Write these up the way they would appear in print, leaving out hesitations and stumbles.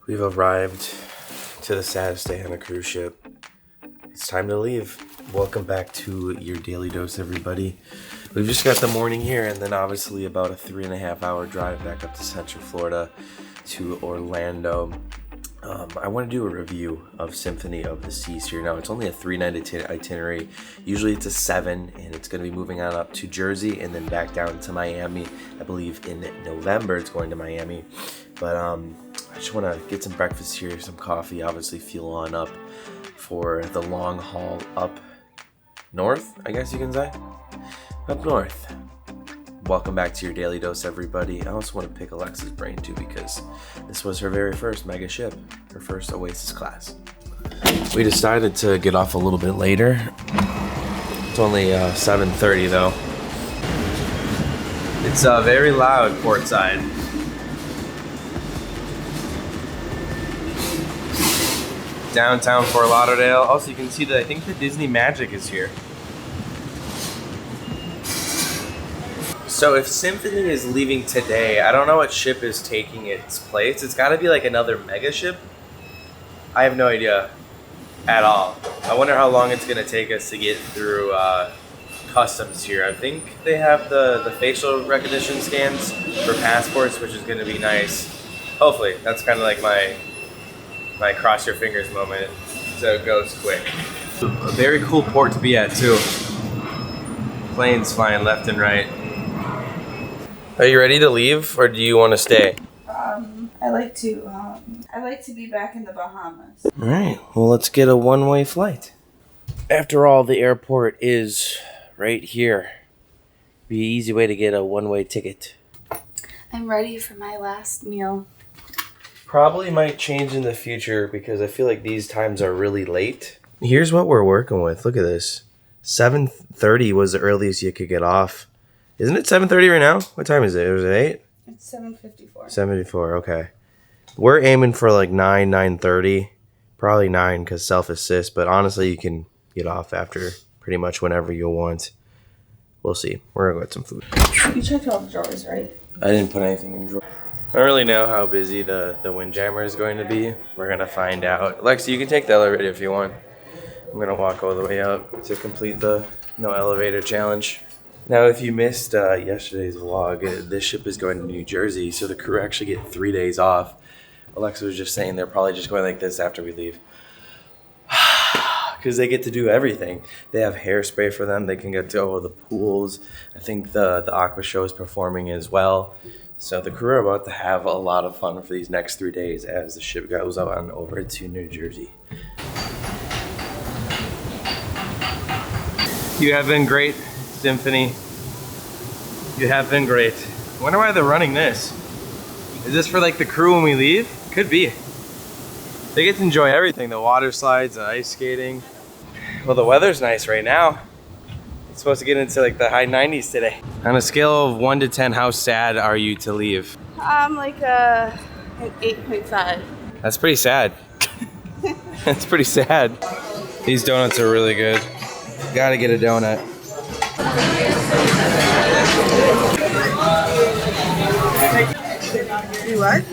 We've arrived to the saddest day on a cruise ship. It's time to leave. Welcome back to your daily dose, everybody. We've just got the morning here, and then obviously about a 3.5-hour drive back up to Central Florida to Orlando. I want to do a review of Symphony of the Seas here. Now, it's only a 3-night itinerary. Usually it's a 7, and it's going to be moving on up to Jersey and then back down to Miami. I believe in November it's going to Miami. But I just want to get some breakfast here, some coffee, obviously fuel on up for the long haul up north, I guess you can say. Up north. Welcome back to your daily dose, everybody. I also want to pick Alexa's brain too, because this was her very first mega ship, her first Oasis class. We decided to get off a little bit later. It's only 7:30 though. It's very loud portside. Downtown Fort Lauderdale. Also, you can see that I think the Disney Magic is here. So if Symphony is leaving today, I don't know what ship is taking its place. It's got to be like another mega ship. I have no idea at all. I wonder how long it's going to take us to get through customs here. I think they have the facial recognition scans for passports, which is going to be nice. Hopefully. That's kind of like my cross your fingers moment, so it goes quick. A very cool port to be at too. Planes flying left and right. Are you ready to leave, or do you want to stay? I like to be back in the Bahamas. All right. Well, let's get a one-way flight. After all, the airport is right here. Be an easy way to get a one-way ticket. I'm ready for my last meal. Probably might change in the future because I feel like these times are really late. Here's what we're working with. Look at this. 7:30 was the earliest you could get off. Isn't it 7:30 right now? What time is it? Was it 8? It's 7:54. 7:54, okay. We're aiming for like 9:30. Probably 9 because self-assist, but honestly, you can get off after pretty much whenever you want. We'll see. We're going to get some food. You checked all the drawers, right? I didn't put anything in drawer. I don't really know how busy the Windjammer is going to be. We're going to find out. Alexa, you can take the elevator if you want. I'm going to walk all the way up to complete the no elevator challenge. Now, if you missed yesterday's vlog, this ship is going to New Jersey, so the crew actually get 3 days off. Alexa was just saying they're probably just going like this after we leave. Because they get to do everything. They have hairspray for them. They can get to go to the pools. I think the Aqua Show is performing as well. So the crew are about to have a lot of fun for these next 3 days as the ship goes on over to New Jersey. You have been great, Symphony. You have been great. I wonder why they're running this. Is this for like the crew when we leave? Could be. They get to enjoy everything. The water slides, the ice skating. Well, the weather's nice right now. It's supposed to get into like the high 90s today. On a scale of 1 to 10, how sad are you to leave? I'm like an 8.5. That's pretty sad. That's pretty sad. These donuts are really good. Gotta get a donut. You what?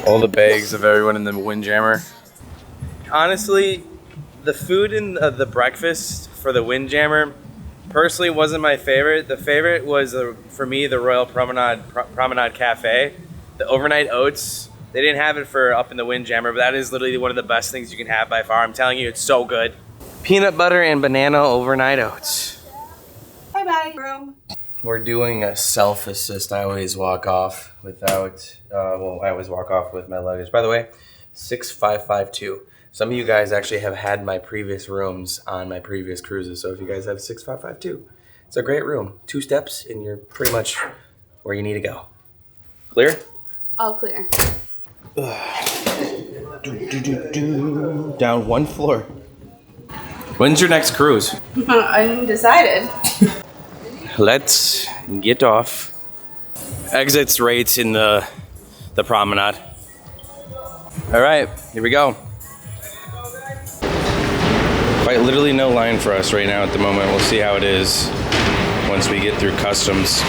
All the bags of everyone in the Windjammer. Honestly, the food and the breakfast for the Windjammer personally wasn't my favorite. The favorite was, for me, the Royal Promenade Cafe. The overnight oats. They didn't have it for up in the Windjammer, but that is literally one of the best things you can have by far. I'm telling you, it's so good. Peanut butter and banana overnight oats. Bye-bye, room. We're doing a self-assist. I always walk off without, I always walk off with my luggage. By the way, 6552. Some of you guys actually have had my previous rooms on my previous cruises. So if you guys have 6552, it's a great room. 2 steps and you're pretty much where you need to go. Clear? All clear. Down 1 floor. When's your next cruise? Undecided. Let's get off. Exits right in the promenade. All right, here we go. literally no line for us right now at the moment. We'll see how it is once we get through customs.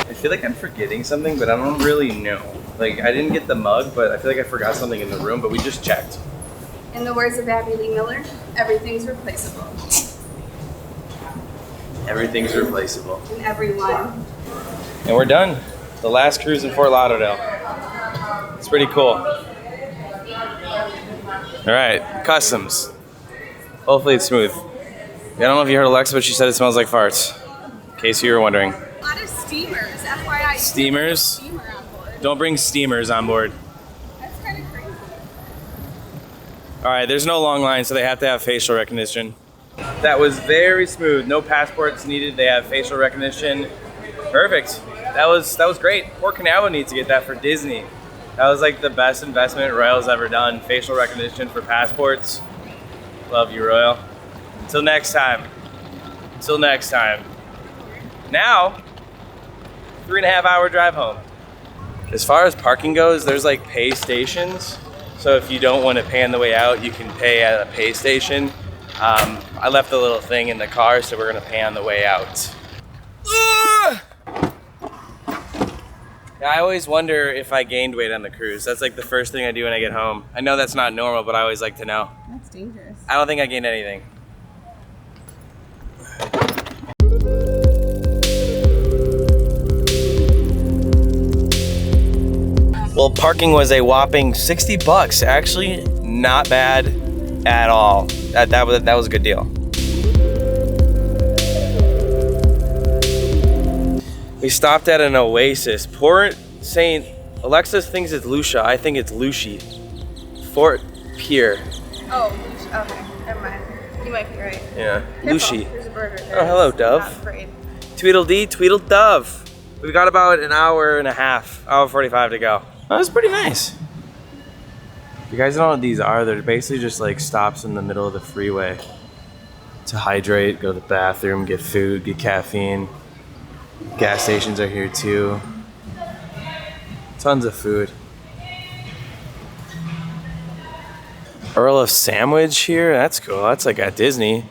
I feel like I'm forgetting something, but I don't really know. Like, I didn't get the mug, but I feel like I forgot something in the room, but we just checked. In the words of Abby Lee Miller, everything's replaceable. Everything's replaceable. And everyone. And we're done. The last cruise in Fort Lauderdale. It's pretty cool. All right, customs. Hopefully it's smooth. I don't know if you heard Alexa, but she said it smells like farts. In case you were wondering. A lot of steamers, FYI. Steamers? Steamer on board. Don't bring steamers on board. That's kind of crazy. All right, there's no long line, so they have to have facial recognition. That was very smooth. No passports needed. They have facial recognition. Perfect. That was great. Port Canaveral needs to get that for Disney. That was like the best investment Royal's ever done. Facial recognition for passports. Love you, Royal. Until next time. Until next time. Now, 3.5 hour drive home. As far as parking goes, there's like pay stations. So if you don't want to pay on the way out, you can pay at a pay station. I left a little thing in the car, so we're gonna pay on the way out. Yeah, I always wonder if I gained weight on the cruise. That's like the first thing I do when I get home. I know that's not normal, but I always like to know. That's dangerous. I don't think I gained anything. Well, parking was a whopping $60. Actually, not bad at all. That was a good deal. We stopped at an oasis. Port St. Alexa thinks it's Lucia. I think it's Lucy. Fort Pierre. Oh, okay. Never mind. You might be right. Yeah, Careful. Lucy. There's a bird right there. Oh, hello, Dove. Not afraid. Tweedledee, Tweedledove. We've got about an hour and a half, hour 45 to go. That was pretty nice. You guys know what these are? They're basically just like stops in the middle of the freeway to hydrate, go to the bathroom, get food, get caffeine. Gas stations are here too. Tons of food. Earl of Sandwich here, that's cool. That's like at Disney.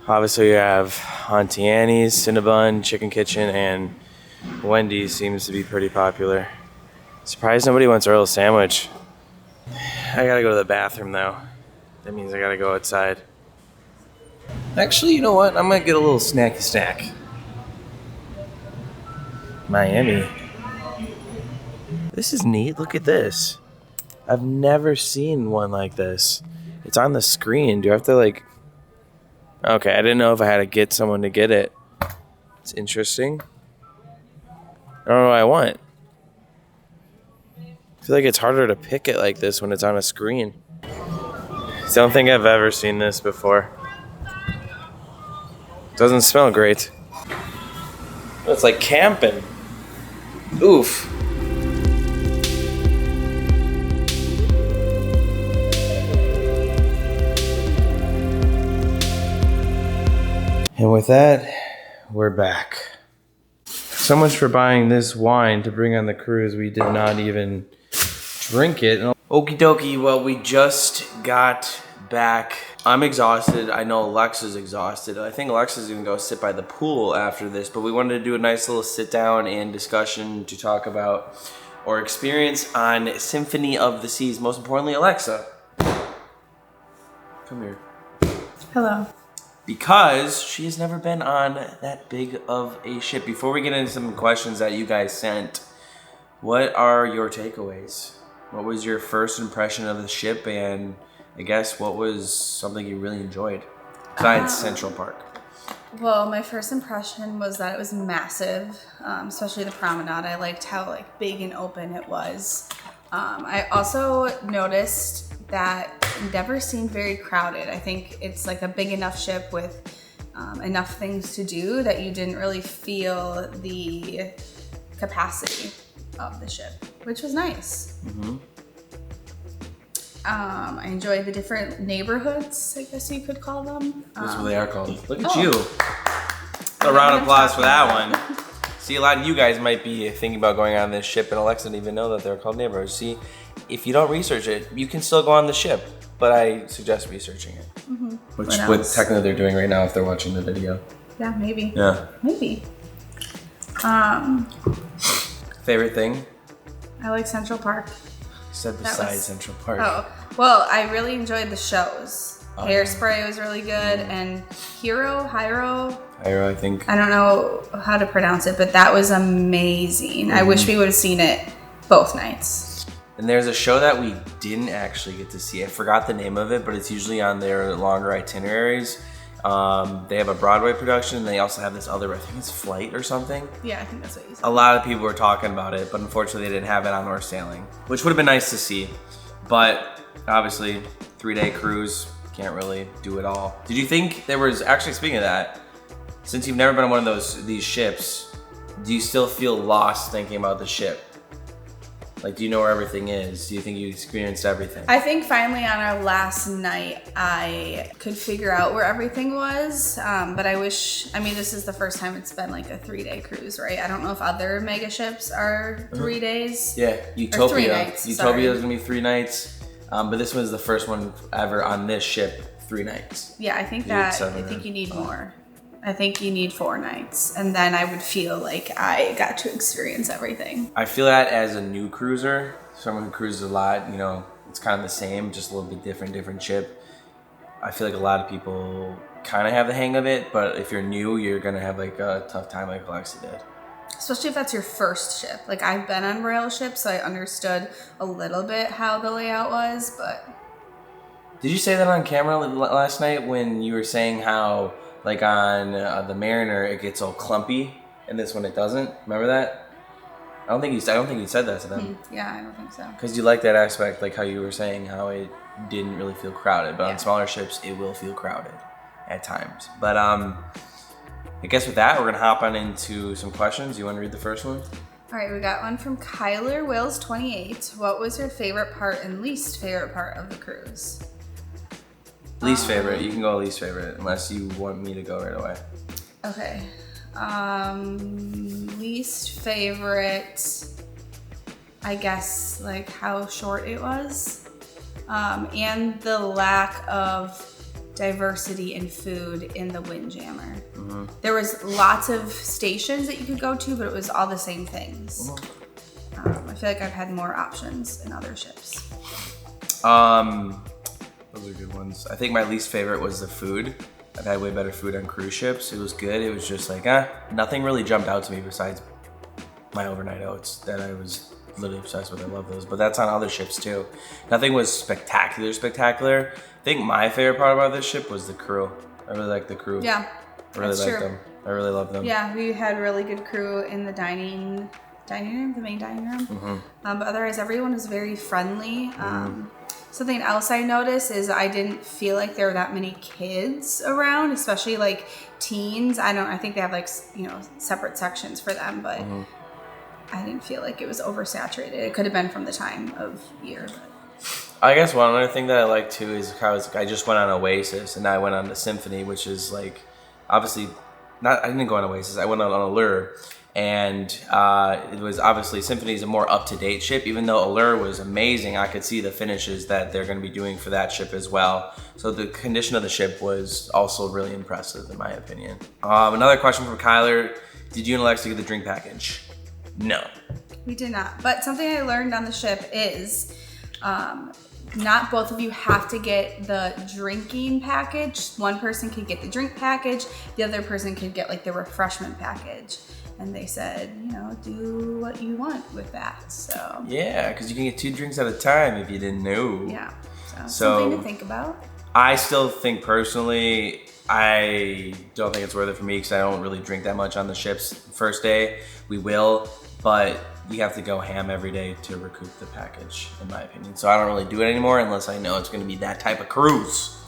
Obviously you have Auntie Annie's, Cinnabon, Chicken Kitchen, and Wendy's seems to be pretty popular. Surprised nobody wants Earl of Sandwich. I gotta go to the bathroom though. That means I gotta go outside. Actually, you know what? I'm gonna get a little snacky snack. Miami. This is neat. Look at this. I've never seen one like this. It's on the screen. Do I have to like... Okay, I didn't know if I had to get someone to get it. It's interesting. I don't know what I want. I feel like it's harder to pick it like this when it's on a screen. I don't think I've ever seen this before. Doesn't smell great. It's like camping. Oof. And with that, we're back. So much for buying this wine to bring on the cruise. We did not even drink it. Okie dokie, well, we just got back. I'm exhausted. I know Alexa's exhausted. I think Alexa's gonna go sit by the pool after this, but we wanted to do a nice little sit down and discussion to talk about our experience on Symphony of the Seas. Most importantly, Alexa, come here. Hello. Because she has never been on that big of a ship. Before we get into some questions that you guys sent, what are your takeaways? What was your first impression of the ship, and I guess what was something you really enjoyed besides Central Park? Well, my first impression was that it was massive, especially the promenade. I liked how like big and open it was. I also noticed that it never seemed very crowded. I think it's like a big enough ship with enough things to do that you didn't really feel the capacity of the ship, which was nice. Mm-hmm. I enjoyed the different neighborhoods, I guess you could call them. That's what they are called. Look at you. A round of applause for that one. See, a lot of you guys might be thinking about going on this ship, and Alexa didn't even know that they're called neighborhoods. See, if you don't research it, you can still go on the ship. but I suggest researching it. Which What what else? technically they're doing right now if they're watching the video. Yeah, maybe. Yeah. Maybe. Favorite thing? I like Central Park. Said That besides was- Central Park. Oh, well, I really enjoyed the shows. Oh. Hairspray was really good, and Hyro, I think. I don't know how to pronounce it, but that was amazing. I wish we would have seen it both nights. And there's a show that we didn't actually get to see. I forgot the name of it, but it's usually on their longer itineraries. They have a Broadway production. And they also have this other, I think it's Flight or something. Yeah, I think that's what you said. A lot of people were talking about it, but unfortunately they didn't have it on North Sailing, which would have been nice to see. But obviously, 3-day cruise, can't really do it all. Did you think there was, actually speaking of that, since you've never been on one of these ships, do you still feel lost thinking about the ship? Like, do you know where everything is? Do you think you experienced everything? I think finally on our last night, I could figure out where everything was. But I wish, I mean, this is the first time it's been like a 3-day cruise, right? I don't know if other mega ships are 3 days. Yeah, Utopia. 3 nights, Utopia is gonna be 3 nights. But this was the first one ever on this ship, 3 nights. Yeah, I think you need more. I think you need 4 nights. And then I would feel like I got to experience everything. I feel that as a new cruiser, someone who cruises a lot, you know, it's kind of the same, just a little bit different ship. I feel like a lot of people kind of have the hang of it, but if you're new, you're gonna have like a tough time like Alexi did. Especially if that's your first ship. Like, I've been on rail ships, so I understood a little bit how the layout was, but... Did you say that on camera last night when you were saying how, like on the Mariner, it gets all clumpy, and this one it doesn't? Remember that? I don't think you said that to them. Yeah, I don't think so. Because you like that aspect, like how you were saying how it didn't really feel crowded, but Yeah. on smaller ships it will feel crowded at times. But I guess with that, we're gonna hop on into some questions. You want to read the first one? All right, we got one from Kyler Wills 28. What was your favorite part and least favorite part of the cruise? Least favorite. You can go least favorite unless you want me to go right away. Okay. Least favorite, I guess, like how short it was, and the lack of diversity in food in the Windjammer. There was lots of stations that you could go to, but it was all the same things. I feel like I've had more options in other ships. Those are good ones. I think my least favorite was the food. I've had way better food on cruise ships. It was good. It was just like, nothing really jumped out to me besides my overnight oats that I was literally obsessed with. I love those, but that's on other ships too. Nothing was spectacular. I think my favorite part about this ship was the crew. I really like the crew. Yeah, I really that's like true. them. I really love them. Yeah, we had really good crew in the dining room, the main dining room. But otherwise, everyone was very friendly. Something else I noticed is I didn't feel like there were that many kids around, especially like teens. I think they have like, separate sections for them, but I didn't feel like it was oversaturated. It could have been from the time of year. But. I guess one other thing that I like too is how I just went on Oasis and I went on the Symphony, which is like, obviously, I didn't go on Oasis, I went on Allure. And it was obviously Symphony is a more up-to-date ship. Even though Allure was amazing, I could see the finishes that they're going to be doing for that ship as well. So the condition of the ship was also really impressive in my opinion. Another question from Kyler. Did you and Alexa get the drink package? No. We did not. But something I learned on the ship is not both of you have to get the drinking package. One person could get the drink package. The other person could get like the refreshment package. And they said, do what you want with that. So yeah, because you can get 2 drinks at a time if you didn't know. Yeah, so something to think about. I still think personally, I don't think it's worth it for me because I don't really drink that much on the ships. First day, we will, but you have to go ham every day to recoup the package, in my opinion. So I don't really do it anymore unless I know it's going to be that type of cruise.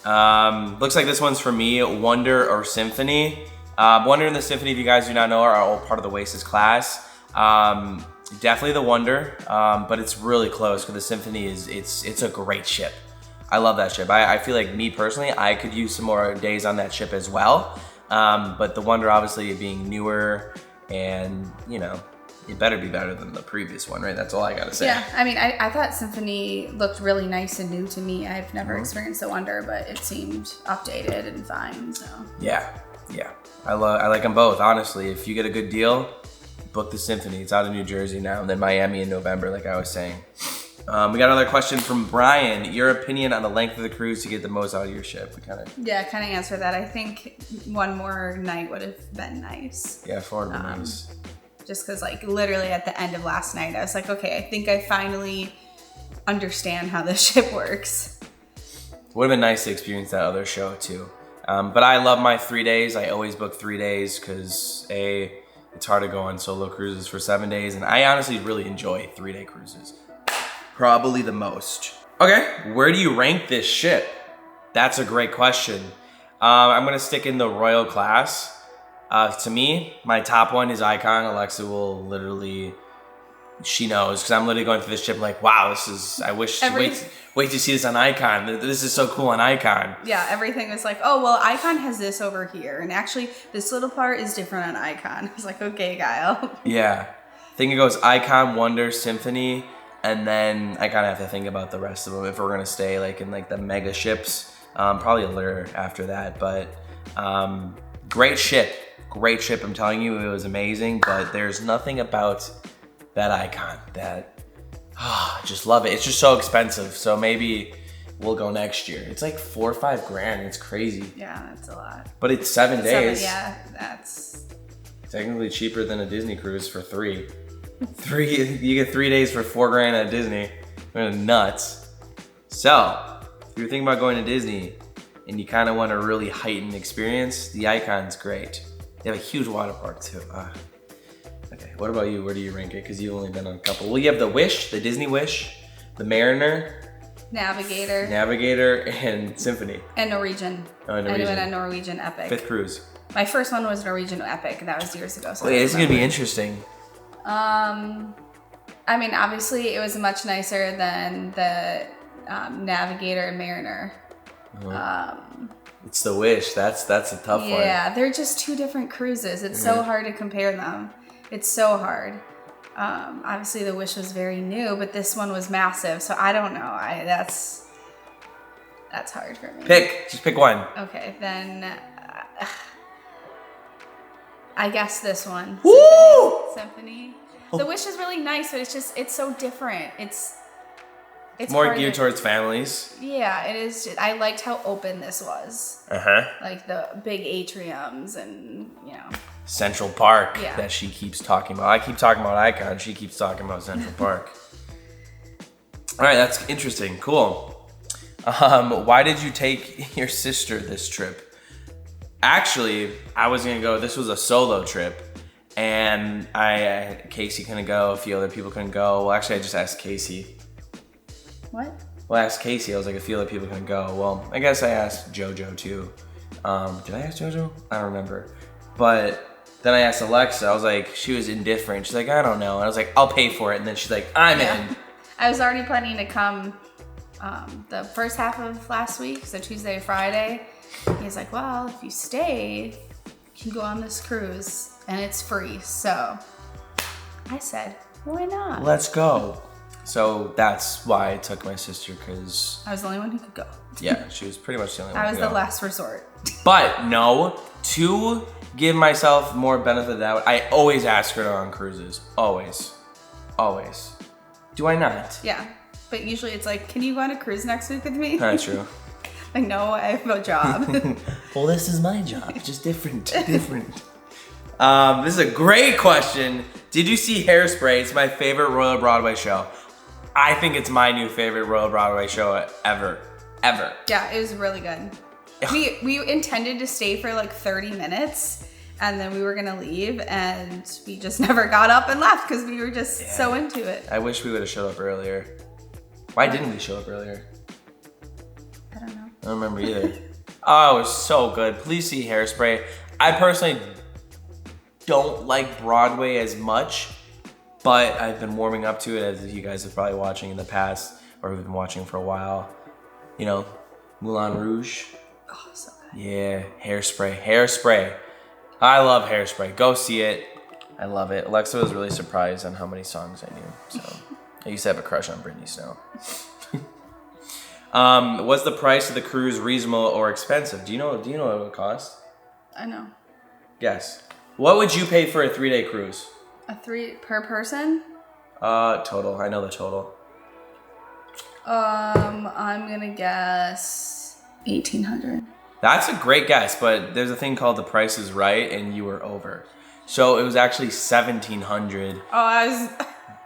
Yeah. Looks like this one's for me, Wonder or Symphony. Wonder and the Symphony, if you guys do not know, are all part of the Oasis class. Definitely the Wonder, but it's really close because the Symphony it's a great ship. I love that ship. I feel like me personally, I could use some more days on that ship as well. But the Wonder obviously being newer and, it better be better than the previous one, right? That's all I gotta say. Yeah, I mean, I thought Symphony looked really nice and new to me. I've never experienced the Wonder, but it seemed updated and fine. So Yeah. I like them both. Honestly, if you get a good deal, book the Symphony. It's out of New Jersey now, and then Miami in November, like I was saying. We got another question from Brian. Your opinion on the length of the cruise to get the most out of your ship? We kind of answered that. I think one more night would have been nice. Yeah, 4 would have been nice. Just because, like, literally at the end of last night, I was like, okay, I think I finally understand how this ship works. Would have been nice to experience that other show too. But I love my 3 days. I always book 3 days because it's hard to go on solo cruises for 7 days, and I honestly really enjoy 3-day cruises. Probably the most. Okay, where do you rank this ship? That's a great question. I'm gonna stick in the Royal class. To me, my top one is Icon. Alexa will literally, she knows, because I'm literally going through this ship like, wow, this is, I wish, wait to see this on Icon. This is so cool on Icon. Yeah, everything was like, oh, well, Icon has this over here. And actually, this little part is different on Icon. I was like, okay, Kyle. Yeah. I think it goes Icon, Wonder, Symphony, and then I kind of have to think about the rest of them if we're going to stay like in like the mega ships. Probably Allure after that, but great ship. Great ship, I'm telling you, it was amazing, but there's nothing about that Icon that, I just love it. It's just so expensive, so maybe we'll go next year. It's like $4 or $5 grand, it's crazy. Yeah, that's a lot. But it's 7 days. Yeah, that's... Technically cheaper than a Disney cruise for 3. You get 3 days for $4 grand at Disney. They're nuts. So, if you're thinking about going to Disney and you kind of want a really heightened experience, the Icon's great. They have a huge water park too. Okay, what about you? Where do you rank it? Because you've only been on a couple. Well, you have the Wish, the Disney Wish, the Mariner, Navigator, and Symphony. And Norwegian. Oh, Norwegian. I went on Norwegian Epic. 5th cruise. My first one was Norwegian Epic. That was years ago. So Wait, this is gonna be interesting. I mean, obviously, it was much nicer than the Navigator and Mariner. It's the Wish. That's a tough one. Yeah, they're just two different cruises. It's so hard to compare them. It's so hard. Obviously, the Wish was very new, but this one was massive. So I don't know. That's hard for me. Just pick one. Okay, then I guess this one. Woo! Symphony. The Wish is really nice, but it's so different. It's more geared towards families. Yeah, it is. I liked how open this was. Like the big atriums and, Central Park Yeah. that she keeps talking about. I keep talking about Icon. She keeps talking about Central Park. All right, that's interesting. Cool. Why did you take your sister this trip? Actually, I was going to go. This was a solo trip. And Casey couldn't go. A few other people couldn't go. Well, actually, I just asked Casey. What? Well, I asked Casey. I was like, a few other people couldn't go. Well, I guess I asked JoJo too. Did I ask JoJo? I don't remember. But then I asked Alexa. I was like, she was indifferent. She's like, I don't know. And I was like, I'll pay for it. And then she's like, I'm in. I was already planning to come the first half of last week, so Tuesday to Friday. He's like, well, if you stay, you can go on this cruise, and it's free. So I said, why not? Let's go. So that's why I took my sister, because I was the only one who could go. Yeah, she was pretty much the only one I who was could the go. last resort. But no, to give myself more benefit of the doubt, I always ask her to go on cruises. Always. Do I not? Yeah, but usually it's like, can you go on a cruise next week with me? That's true. Like, no, I have a job. Well, this is my job, just different. This is a great question. Did you see Hairspray? It's my favorite Royal Broadway show. I think it's my new favorite Royal Broadway show ever. Yeah, it was really good. We intended to stay for like 30 minutes, and then we were gonna leave, and we just never got up and left because we were just so into it. I wish we would have showed up earlier. Why didn't we show up earlier? I don't know. I don't remember either. Oh, it was so good. Please see Hairspray. I personally don't like Broadway as much, but I've been warming up to it, as you guys are probably watching in the past, or have been watching for a while. You know, Moulin Rouge. Oh, so good. Yeah, Hairspray. I love Hairspray. Go see it. I love it. Alexa was really surprised on how many songs I knew. So I used to have a crush on Britney Snow. Was the price of the cruise reasonable or expensive? Do you know what it would cost? I know. Guess. What would you pay for a 3-day cruise? A 3 per person? Total. I know the total. I'm gonna guess 1,800. That's a great guess, but there's a thing called The Price is Right, and you were over. So it was actually 1,700. Oh, I was...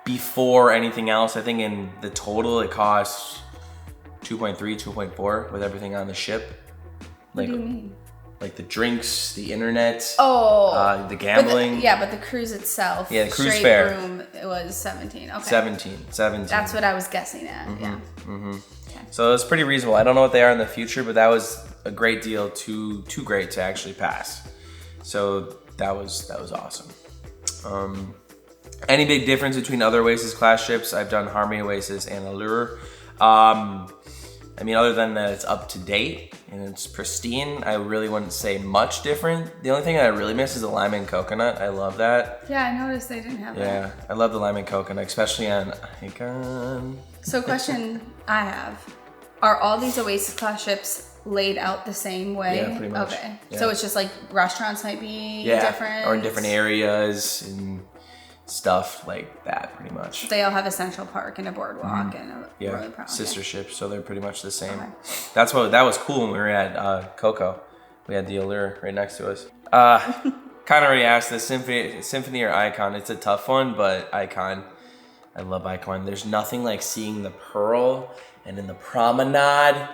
Before anything else. I think in the total it costs 2.3, 2.4 with everything on the ship. What do you mean? Like the drinks, the internet, the gambling. But the cruise itself, yeah, the cruise straight fare. room, it was 17. Okay. 17. That's what I was guessing at. Yeah. Mm-hmm. Okay. So it was pretty reasonable. I don't know what they are in the future, but that was a great deal. Too great to actually pass. So that was awesome. Any big difference between other Oasis class ships? I've done Harmony Oasis and Allure. I mean, other than that it's up to date and it's pristine, I really wouldn't say much different. The only thing I really miss is the lime and coconut. I love that. Yeah, I noticed they didn't have that. Yeah, I love the lime and coconut, especially on Icon. So question I have, are all these Oasis class ships laid out the same way? Yeah, pretty much. Okay, yeah. So it's just like restaurants might be different? Or in different areas and stuff like that, pretty much. They all have a Central Park and a boardwalk and a road promenade. Sister ships, so they're pretty much the same. Okay. That was cool when we were at Coco. We had the Allure right next to us. Kind of already asked this, Symphony or Icon. It's a tough one, but Icon. I love Icon. There's nothing like seeing the Pearl and in the promenade.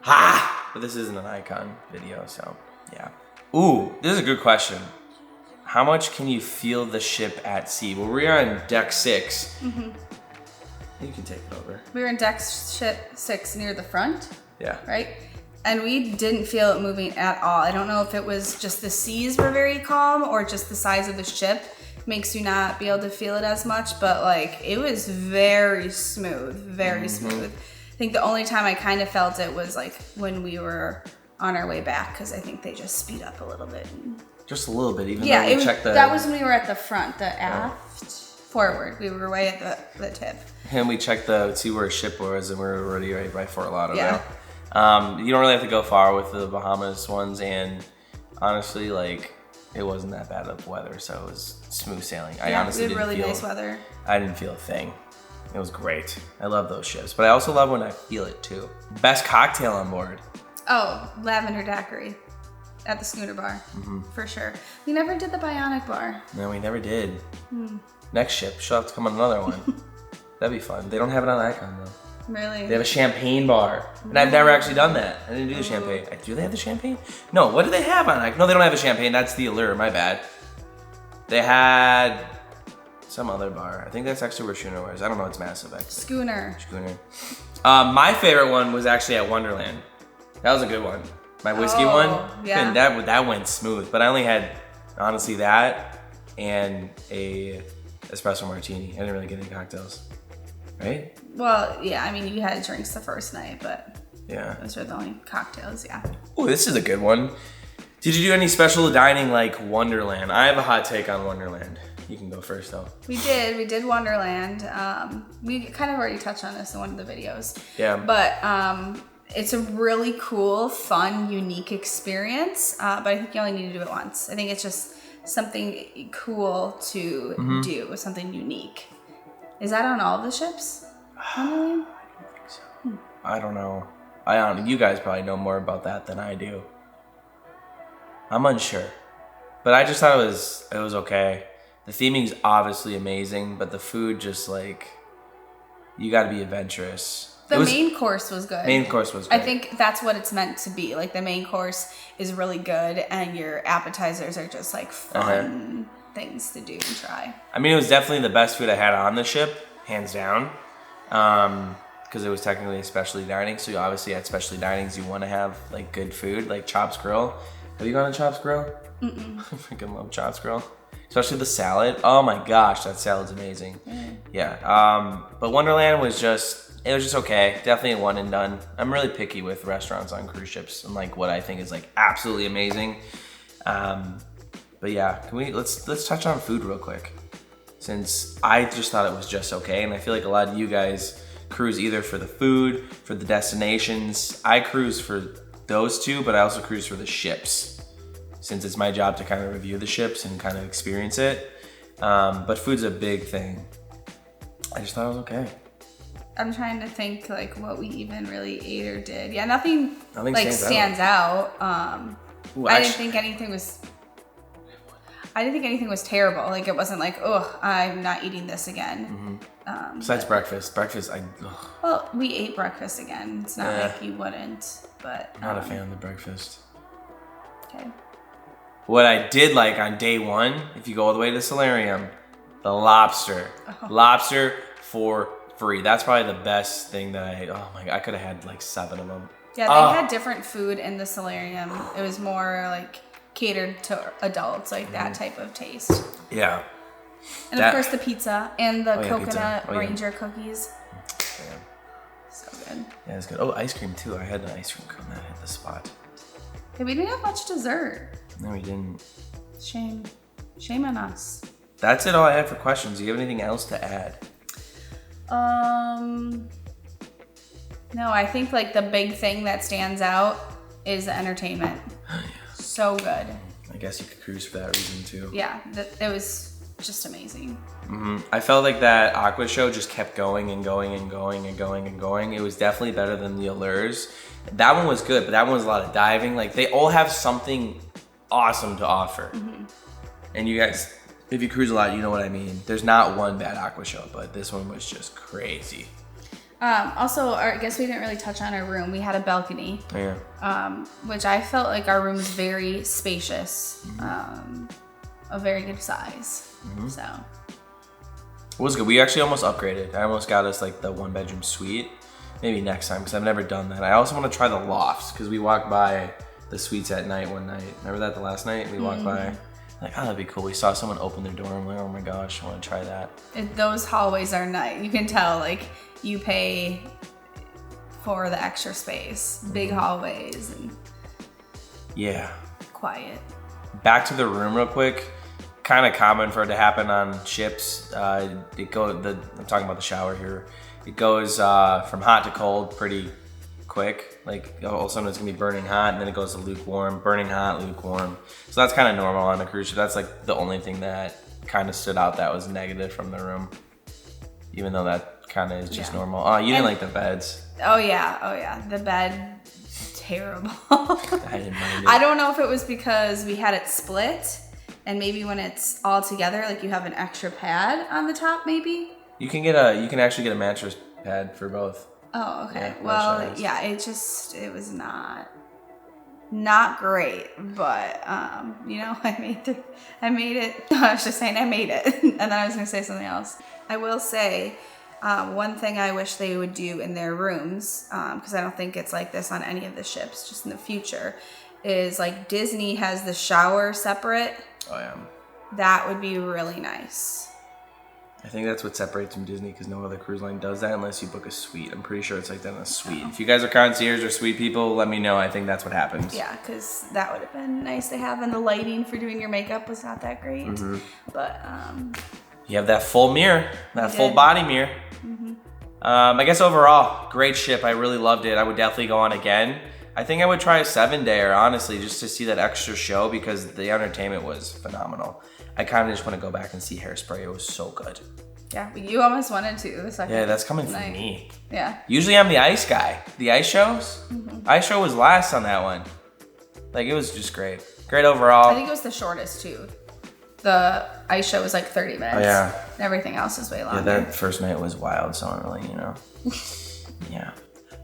But this isn't an Icon video, so yeah. Ooh, this is a good question. How much can you feel the ship at sea? Well, we're on deck 6. Mm-hmm. You can take it over. We were in deck 6 near the front. Yeah. Right? And we didn't feel it moving at all. I don't know if it was just the seas were very calm or just the size of the ship makes you not be able to feel it as much, but like it was very smooth, very smooth. I think the only time I kind of felt it was like when we were on our way back, because I think they just speed up a little bit. Just a little bit, even yeah, though we checked the... that was when we were at the front, the aft, forward. We were way at the tip. And we checked see where a ship was, and we were already right by Fort Lauderdale. Yeah. You don't really have to go far with the Bahamas ones, and honestly, like, it wasn't that bad of weather, so it was smooth sailing. Yeah, I honestly didn't really nice weather. I didn't feel a thing. It was great. I love those ships, but I also love when I feel it too. Best cocktail on board? Oh, lavender daiquiri at the schooner bar, for sure. We never did the bionic bar. No, we never did. Next ship, she'll have to come on another one. That'd be fun. They don't have it on Icon though. Really? They have a champagne bar, and I've never actually done that. I didn't do the champagne. Do they have the champagne? No. What do they have on Icon? No, they don't have the champagne. That's the Allure. My bad. They had some other bar. I think that's actually where Schooner was. I don't know. It's massive. Actually. Schooner. My favorite one was actually at Wonderland. That was a good one. My whiskey one. Yeah. And that went smooth. But I only had, honestly, that and a espresso martini. I didn't really get any cocktails. Right? Well, yeah. I mean, you had drinks the first night, but yeah, those were the only cocktails. Yeah. Oh, this is a good one. Did you do any special dining like Wonderland? I have a hot take on Wonderland. You can go first though. We did Wonderland. We kind of already touched on this in one of the videos. Yeah. But it's a really cool, fun, unique experience. But I think you only need to do it once. I think it's just something cool to do, something unique. Is that on all the ships? Wonderland? I don't think so. I don't know. You guys probably know more about that than I do. I'm unsure. But I just thought it was okay. The theming's obviously amazing, but the food just like, you gotta be adventurous. The main course was good. Main course was good. I think that's what it's meant to be. Like the main course is really good and your appetizers are just like fun things to do and try. I mean, it was definitely the best food I had on the ship, hands down. Because it was technically a specialty dining. So obviously at specialty dinings, you want to have like good food, like Chops Grill. Have you gone to Chops Grill? I freaking love Chops Grill. Especially the salad. Oh my gosh, that salad's amazing. Yeah. But Wonderland was just okay. Definitely a one and done. I'm really picky with restaurants on cruise ships and like what I think is like absolutely amazing. But But yeah, let's touch on food real quick, since I just thought it was just okay, and I feel like a lot of you guys cruise either for the food, for the destinations. I cruise for those two, but I also cruise for the ships, since it's my job to kind of review the ships and kind of experience it. But food's a big thing. I just thought it was okay. I'm trying to think like what we even really ate or did. Yeah, nothing like stands out. Ooh, I didn't think anything was terrible. Like it wasn't like, oh, I'm not eating this again. Besides breakfast, well, we ate breakfast again. It's not like you wouldn't, but I'm not a fan of the breakfast. Okay. What I did like on day one, if you go all the way to the solarium, the lobster. Lobster for free. That's probably the best thing that I could have had like 7 of them. Yeah, they had different food in the solarium. It was more like catered to adults, like that type of taste. Yeah. And of course the pizza and the coconut pizza. ranger cookies. Yeah. So good. Yeah, it's good. Oh, ice cream too. I had an ice cream cone that hit the spot. Yeah, we didn't have much dessert. No, we didn't. Shame. Shame on us. That's it all I had for questions. Do you have anything else to add? No, I think like the big thing that stands out is the entertainment. So good. I guess you could cruise for that reason too. Yeah, it was just amazing. I felt like that Aqua show just kept going and going and going and going and going. It was definitely better than the Allures. That one was good, but that one was a lot of diving. Like they all have something awesome to offer. And you guys, if you cruise a lot, you know what I mean. There's not one bad Aqua show, but this one was just crazy. Also, I guess we didn't really touch on our room. We had a balcony, which I felt like our room was very spacious, a very good size. So it was good. We actually almost upgraded. I almost got us like the 1-bedroom suite. Maybe next time, because I've never done that. I also want to try the lofts, because we walked by the suites at night one night. Remember that the last night? We walked by. Like, oh, that'd be cool. We saw someone open their door. I'm like, oh my gosh, I want to try that. Those hallways are nice. You can tell, like, you pay for the extra space. Big hallways and quiet. Back to the room real quick. Kind of common for it to happen on ships. I'm talking about the shower here. It goes from hot to cold pretty quick. Like all of a sudden it's gonna be burning hot, and then it goes to lukewarm, burning hot, lukewarm. So that's kind of normal on a cruise ship. That's like the only thing that kind of stood out that was negative from the room, even though that kind of is just normal. Oh, you didn't like the beds. Oh yeah, the bed, terrible. I didn't mind it. I don't know if it was because we had it split, and maybe when it's all together, like you have an extra pad on the top, maybe. You can actually get a mattress pad for both. Oh, okay. Well, yeah, it was not great, but you know, I made it. I was just saying I made it, and then I was gonna say something else. I will say one thing I wish they would do in their rooms, because I don't think it's like this on any of the ships, just in the future, is like Disney has the shower separate. Oh yeah. That would be really nice. I think that's what separates from Disney, because no other cruise line does that unless you book a suite. I'm pretty sure it's like that in a suite. If you guys are concierge or suite people, let me know. I think that's what happens. Yeah, because that would have been nice to have, and the lighting for doing your makeup was not that great. But you have that full mirror, that full body mirror. I guess overall, great ship. I really loved it. I would definitely go on again. I think I would try a 7-dayer, honestly, just to see that extra show, because the entertainment was phenomenal. I kind of just want to go back and see Hairspray. It was so good. Yeah, you almost wanted to the second. Yeah, that's coming from me. Yeah. Usually I'm the ice guy. The ice shows? Ice show was last on that one. Like, it was just great. Great overall. I think it was the shortest, too. The ice show was like 30 minutes. Oh, yeah. Everything else is way longer. Yeah, that first night was wild, so I don't really, Yeah.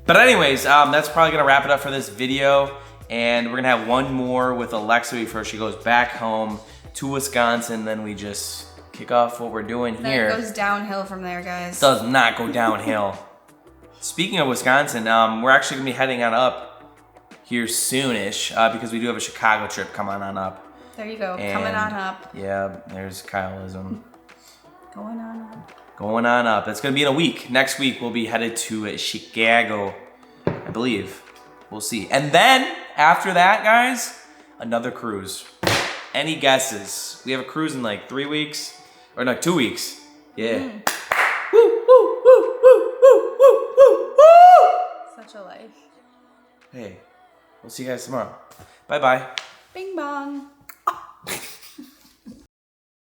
But anyways, that's probably going to wrap it up for this video. And we're going to have one more with Alexa before she goes back home to Wisconsin. Then we just kick off what we're doing here. It goes downhill from there, guys. Does not go downhill. Speaking of Wisconsin, we're actually going to be heading on up here soonish, because we do have a Chicago trip coming on up. There you go. Coming on up. Yeah, there's Kyleism. Going on up. Going on up. That's going to be in a week. Next week, we'll be headed to Chicago, I believe. We'll see. And then, after that, guys, another cruise. Any guesses? We have a cruise in like 3 weeks. Or no, 2 weeks. Yeah. Woo, woo, woo, woo, woo, woo, woo, woo! Such a life. Hey, we'll see you guys tomorrow. Bye-bye. Bing bong.